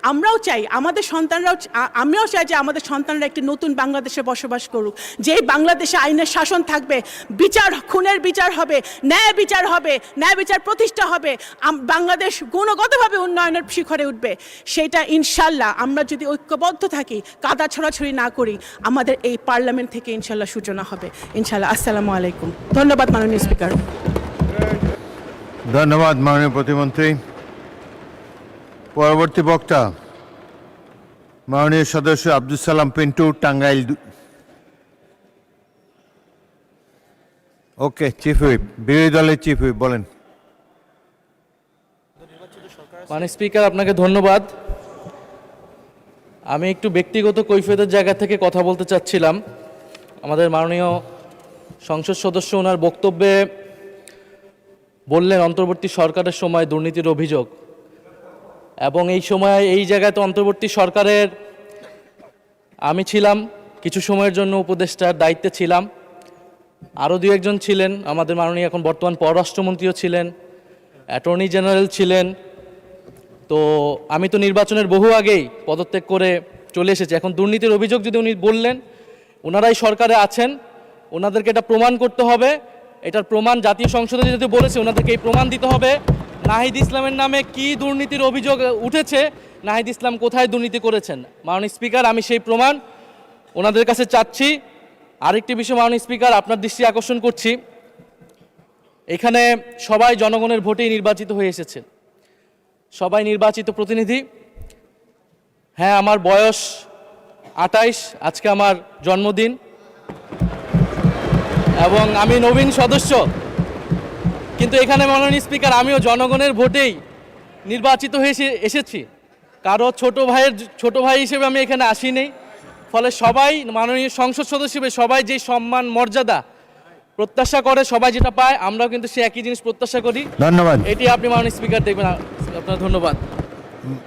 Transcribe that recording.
আমরাও চাই আমাদের সন্তানরাও, আমিও চাই যে আমাদের সন্তানরা একটি নতুন বাংলাদেশে বসবাস করুক, যে বাংলাদেশে আইনের শাসন থাকবে, বিচার, খুনের বিচার হবে, ন্যায় বিচার হবে, ন্যায় বিচার প্রতিষ্ঠা হবে, বাংলাদেশ গুণগতভাবে উন্নয়নের শিখরে উঠবে। সেটা ইনশাল্লাহ আমরা যদি ঐক্যবদ্ধ থাকি, কাদা ছড়াছড়ি না করি, আমাদের এই পার্লামেন্ট থেকে ইনশাল্লাহ সূচনা হবে ইনশাল্লাহ। আসসালামু আলাইকুম। ধন্যবাদ মাননীয় স্পিকার। ধন্যবাদ মাননীয় প্রতিমন্ত্রী। পরবর্তী বক্তা মাননীয় সদস্য আব্দুল সালাম পিন্টু, টাঙ্গাইল। ওকে, চিফ হুইপ, বিরোধী দলের চিফ হুইপ, বলেন। মাননীয় স্পিকার, আপনাকে ধন্যবাদ। আমি একটু ব্যক্তিগত কৈফিয়তের জায়গা থেকে কথা বলতে চাচ্ছিলাম। আমাদের মাননীয় সংসদ সদস্য ওনার বক্তব্যে বললেন অন্তর্বর্তী সরকারের সময় দুর্নীতির অভিযোগ, এবং এই সময় এই জায়গায় তো অন্তর্বর্তী সরকারের আমি ছিলাম, কিছু সময়ের জন্য উপদেষ্টার দায়িত্বে ছিলাম, আরও দু একজন ছিলেন, আমাদের মাননীয় এখন বর্তমান পররাষ্ট্রমন্ত্রীও ছিলেন, অ্যাটর্নি জেনারেল ছিলেন। তো আমি তো নির্বাচনের বহু আগেই পদত্যাগ করে চলে এসেছি। এখন দুর্নীতির অভিযোগ যদি উনি বললেন, ওনারাই সরকারে আছেন, ওনাদেরকে এটা প্রমাণ করতে হবে। এটার প্রমাণ জাতীয় সংসদে যদি বলেছে, ওনাদেরকে এই প্রমাণ দিতে হবে নাহিদ ইসলামের নামে কি দুর্নীতির অভিযোগ উঠেছে, নাহিদ ইসলাম কোথায় দুর্নীতি করেছেন। মাননীয় স্পিকার, আমি সেই প্রমাণ ওনাদের কাছে চাচ্ছি। আরেকটি বিষয় মাননীয় স্পিকার, আপনার দৃষ্টি আকর্ষণ করছি, এখানে সবাই জনগণের ভোটেই নির্বাচিত হয়ে এসেছেন, সবাই নির্বাচিত প্রতিনিধি। হ্যাঁ, আমার বয়স 28, আজকে আমার জন্মদিন, এবং আমি নবীন সদস্য, কিন্তু এখানে মাননীয় স্পিকার আমিও জনগণের ভোটেই নির্বাচিত হয়ে এসেছি। কারো ছোট ভাই হিসেবে আমি এখানে আসিনি। ফলে সবাই মাননীয় সংসদ সদস্য হিসেবে সবাই যে সম্মান মর্যাদা প্রত্যাশা করে, সবাই যেটা পায়, আমরাও কিন্তু সে একই জিনিস প্রত্যাশা করি। ধন্যবাদ। এটি আপনি মাননীয় স্পিকার দেখবেন। আপনার ধন্যবাদ।